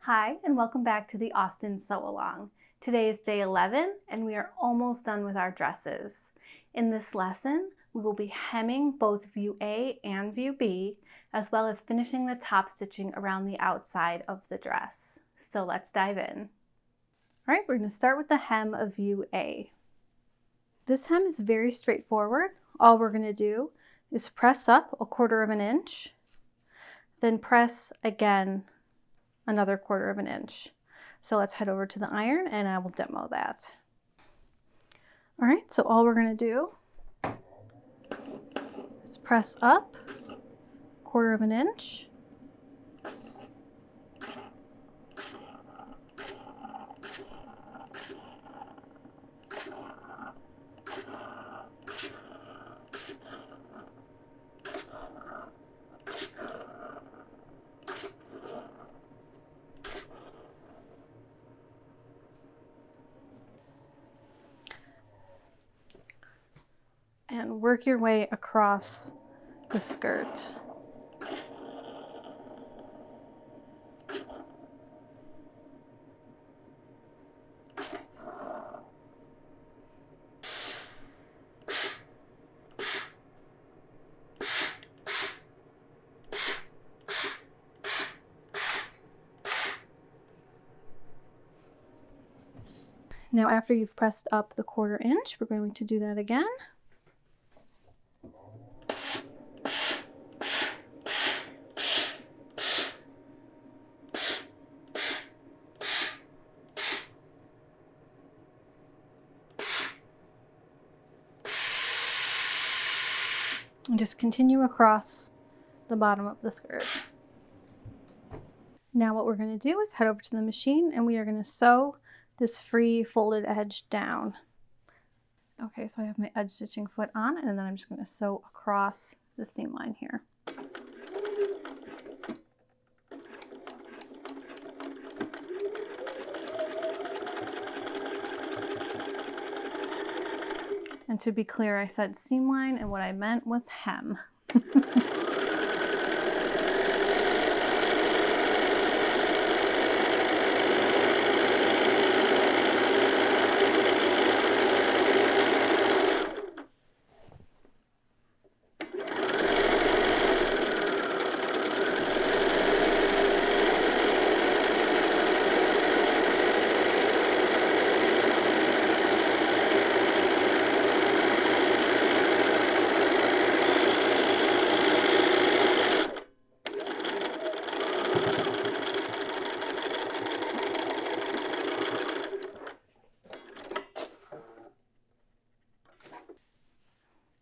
Hi, and welcome back to the Austin Sew Along. Today is day 11, and we are almost done with our dresses. In this lesson, we will be hemming both view A and view B, as well as finishing the top stitching around the outside of the dress. So let's dive in. All right, we're going to start with the hem of view A. This hem is very straightforward. All we're going to do is press up 1/4 inch, then press again another 1/4 inch. So let's head over to the iron and I will demo that. All right, so all we're going to do is press up 1/4 inch, and work your way across the skirt. Now after you've pressed up the 1/4 inch, we're going to do that again. And just continue across the bottom of the skirt. Now what we're going to do is head over to the machine and we are going to sew this free folded edge down. Okay, so I have my edge stitching foot on and then I'm just going to sew across the seam line here. And to be clear, I said seam line and what I meant was hem.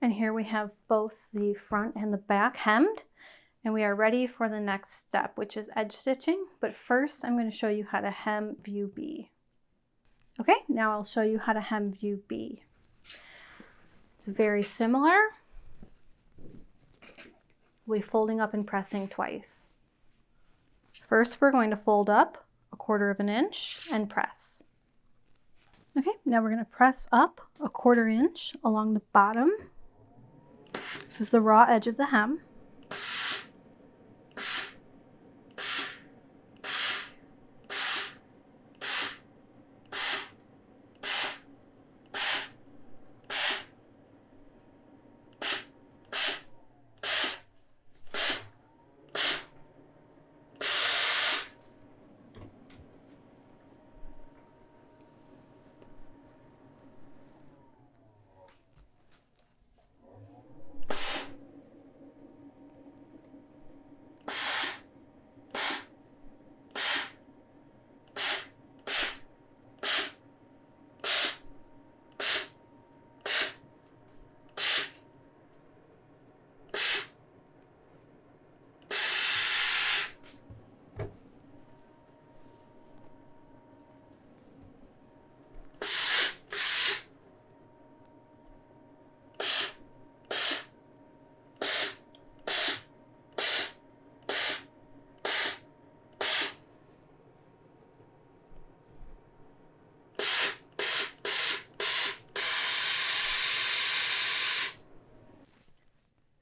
And here we have both the front and the back hemmed, and we are ready for the next step, which is edge stitching. But first, I'm going to show you how to hem view B. Okay, now I'll show you how to hem view B. It's very similar. We'll be folding up and pressing twice. First, we're going to fold up 1/4 inch and press. Okay, now we're going to press up 1/4 inch along the bottom. This is the raw edge of the hem.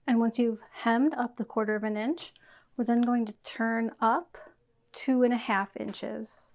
And once you've hemmed up the 1/4 inch, we're then going to turn up 2.5 inches.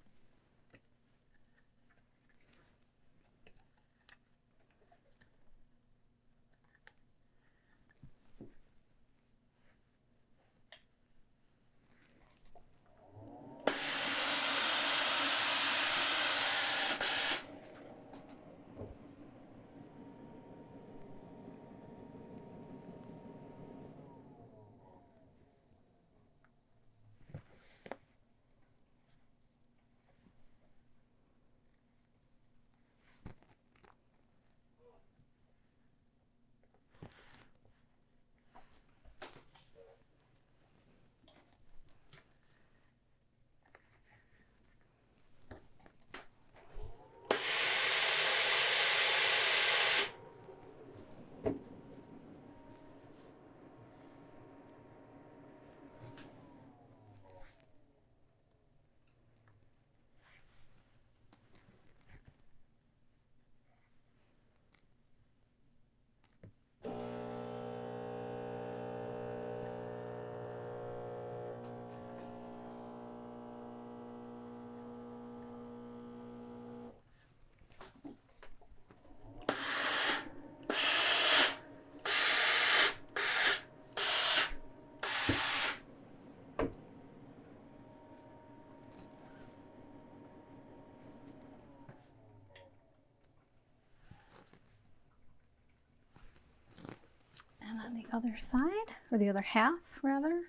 And on the other side, or the other half rather.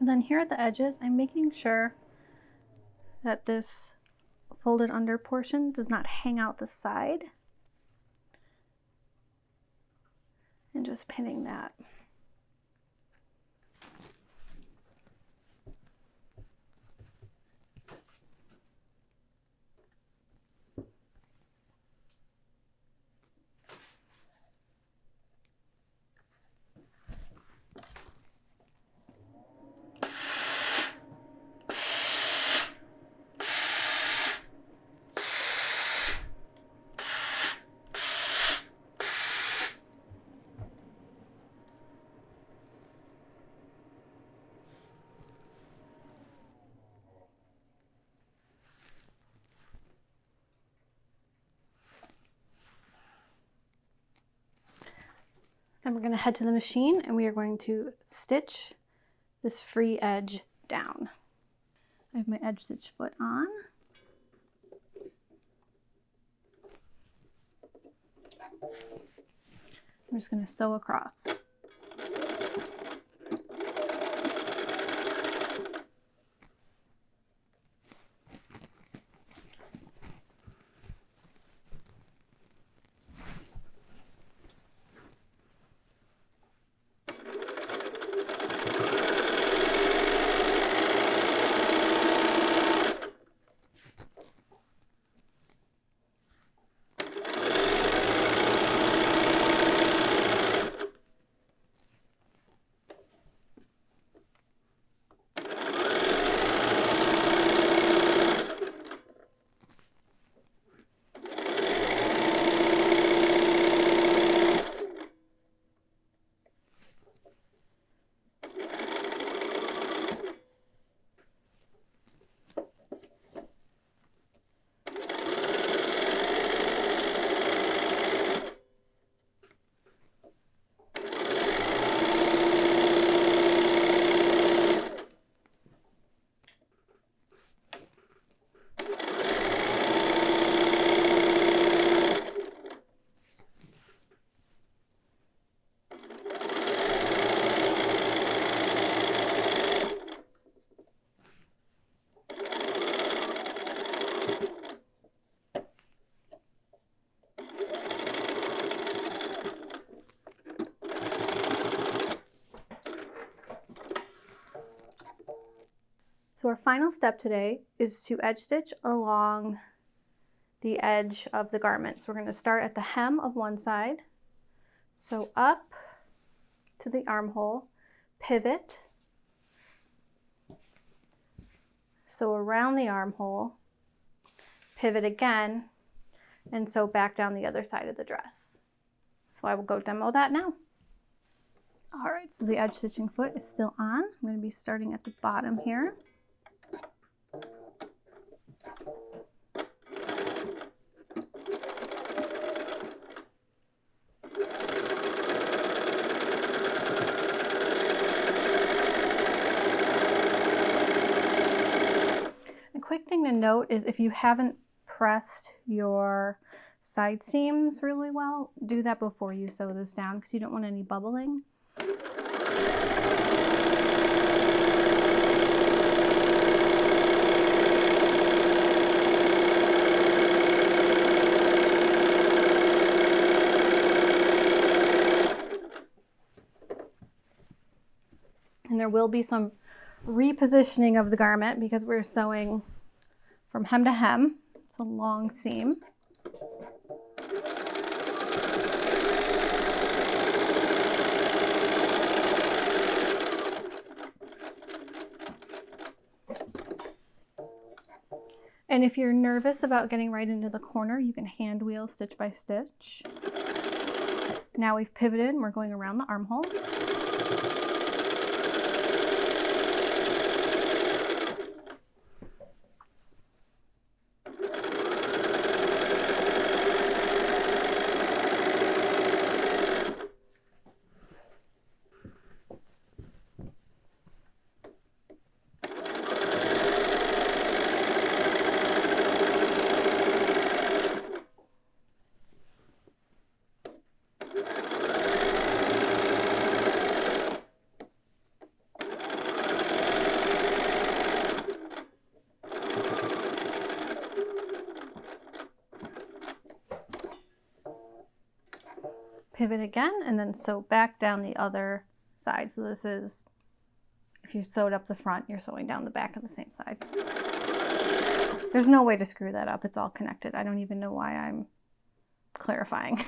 And then here at the edges, I'm making sure that this folded under portion does not hang out the side. And just pinning that. Then we're going to head to the machine and we are going to stitch this free edge down. I have my edge stitch foot on. I'm just going to sew across. So our final step today is to edge stitch along the edge of the garment. So we're going to start at the hem of one side, sew up to the armhole, pivot, sew around the armhole, pivot again, and sew back down the other side of the dress. So I will go demo that now. All right, so the edge stitching foot is still on. I'm going to be starting at the bottom here. A quick thing to note is if you haven't pressed your side seams really well, do that before you sew this down because you don't want any bubbling. And there will be some repositioning of the garment because we're sewing from hem to hem. It's a long seam. And if you're nervous about getting right into the corner, you can hand wheel stitch by stitch. Now we've pivoted and we're going around the armhole. Pivot again and then sew back down the other side. So this is, if you sewed up the front, you're sewing down the back of the same side. There's no way to screw that up. It's all connected. I don't even know why I'm clarifying.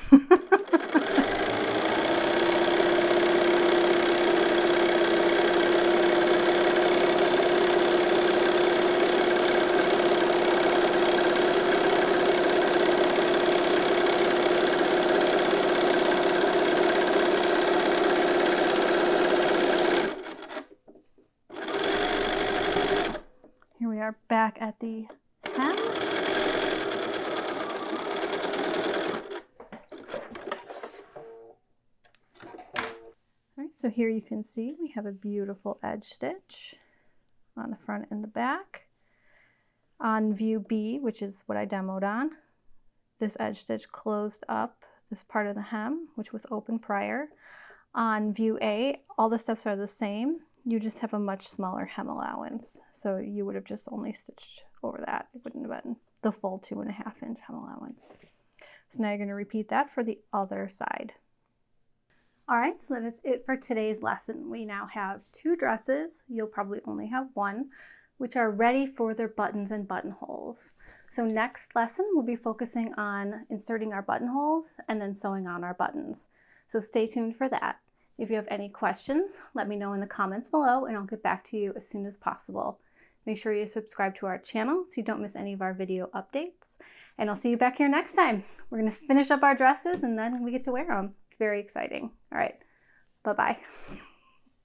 Here we are back at the hem. All right, so here you can see we have a beautiful edge stitch on the front and the back. On view B, which is what I demoed on, this edge stitch closed up this part of the hem, which was open prior. On view A, all the steps are the same. You just have a much smaller hem allowance. So you would have just only stitched over that. It wouldn't have been the full 2.5 inch hem allowance. So now you're going to repeat that for the other side. All right, so that is it for today's lesson. We now have 2 dresses. You'll probably only have 1, which are ready for their buttons and buttonholes. So next lesson, we'll be focusing on inserting our buttonholes and then sewing on our buttons. So stay tuned for that. If you have any questions, let me know in the comments below and I'll get back to you as soon as possible. Make sure you subscribe to our channel so you don't miss any of our video updates. And I'll see you back here next time. We're going to finish up our dresses and then we get to wear them. Very exciting. All right, bye-bye.